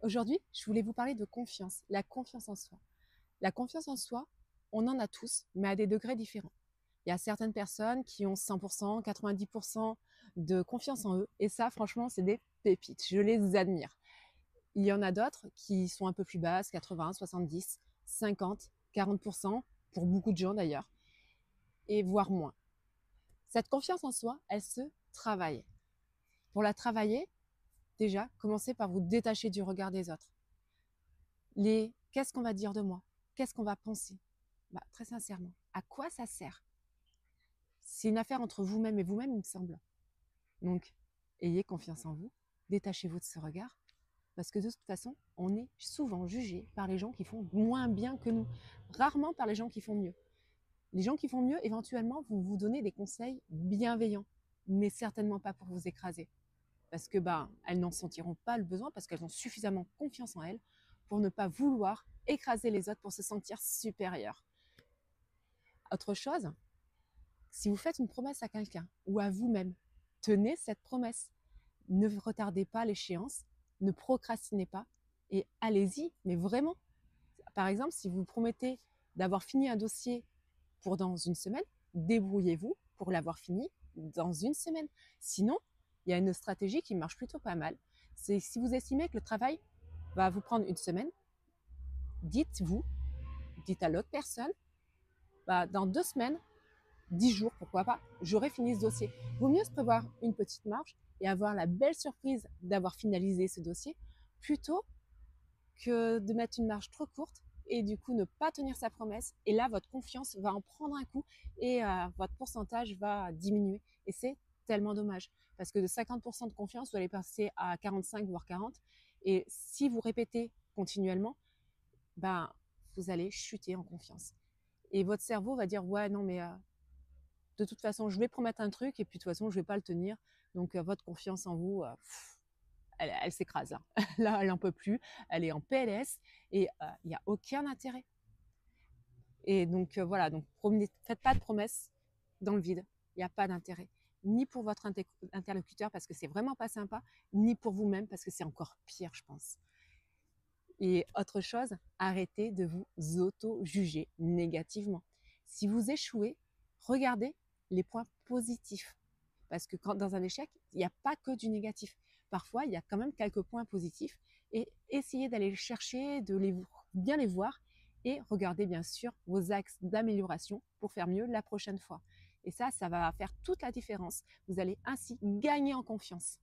Aujourd'hui, je voulais vous parler de confiance, la confiance en soi. La confiance en soi, on en a tous, mais à des degrés différents. Il y a certaines personnes qui ont 100%, 90% de confiance en eux, et ça, franchement, c'est des pépites. Je les admire. Il y en a d'autres qui sont un peu plus basses, 80, 70, 50, 40%, pour beaucoup de gens d'ailleurs, et voire moins. Cette confiance en soi, elle se travaille. Pour la travailler, déjà, commencez par vous détacher du regard des autres. Qu'est-ce qu'on va dire de moi? Qu'est-ce qu'on va penser? Bah, très sincèrement, à quoi ça sert? C'est une affaire entre vous-même et vous-même, il me semble. Donc, ayez confiance en vous, détachez-vous de ce regard, parce que de toute façon, on est souvent jugé par les gens qui font moins bien que nous, rarement par les gens qui font mieux. Les gens qui font mieux, éventuellement, vont vous donner des conseils bienveillants, mais certainement pas pour vous écraser, parce que elles n'en sentiront pas le besoin, parce qu'elles ont suffisamment confiance en elles pour ne pas vouloir écraser les autres pour se sentir supérieures. Autre chose, si vous faites une promesse à quelqu'un ou à vous-même, tenez cette promesse. Ne retardez pas l'échéance, ne procrastinez pas et allez-y, mais vraiment. Par exemple, si vous promettez d'avoir fini un dossier pour dans une semaine, débrouillez-vous pour l'avoir fini dans une semaine. Sinon, il y a une stratégie qui marche plutôt pas mal. C'est si vous estimez que le travail va vous prendre une semaine, dites à l'autre personne, dans 2 semaines, 10 jours, pourquoi pas, j'aurai fini ce dossier. Vaut mieux se prévoir une petite marge et avoir la belle surprise d'avoir finalisé ce dossier plutôt que de mettre une marge trop courte et du coup ne pas tenir sa promesse. Et là, votre confiance va en prendre un coup et votre pourcentage va diminuer. Et c'est tellement dommage parce que de 50% de confiance, vous allez passer à 45 voire 40. Et si vous répétez continuellement, vous allez chuter en confiance. Et votre cerveau va dire ouais non mais de toute façon, je vais promettre un truc et puis de toute façon, je vais pas le tenir. Donc, votre confiance en vous, elle s'écrase là. Là, elle en peut plus. Elle est en PLS et il n'y a aucun intérêt. Et donc, voilà. Donc, faites pas de promesses dans le vide. Il n'y a pas d'intérêt. Ni pour votre interlocuteur parce que c'est vraiment pas sympa, ni pour vous-même parce que c'est encore pire, je pense. Et autre chose, arrêtez de vous auto-juger négativement. Si vous échouez, regardez les points positifs. Parce que dans un échec, il n'y a pas que du négatif. Parfois, il y a quand même quelques points positifs et essayez d'aller les chercher, bien les voir et regardez bien sûr vos axes d'amélioration pour faire mieux la prochaine fois. Et ça va faire toute la différence. Vous allez ainsi gagner en confiance.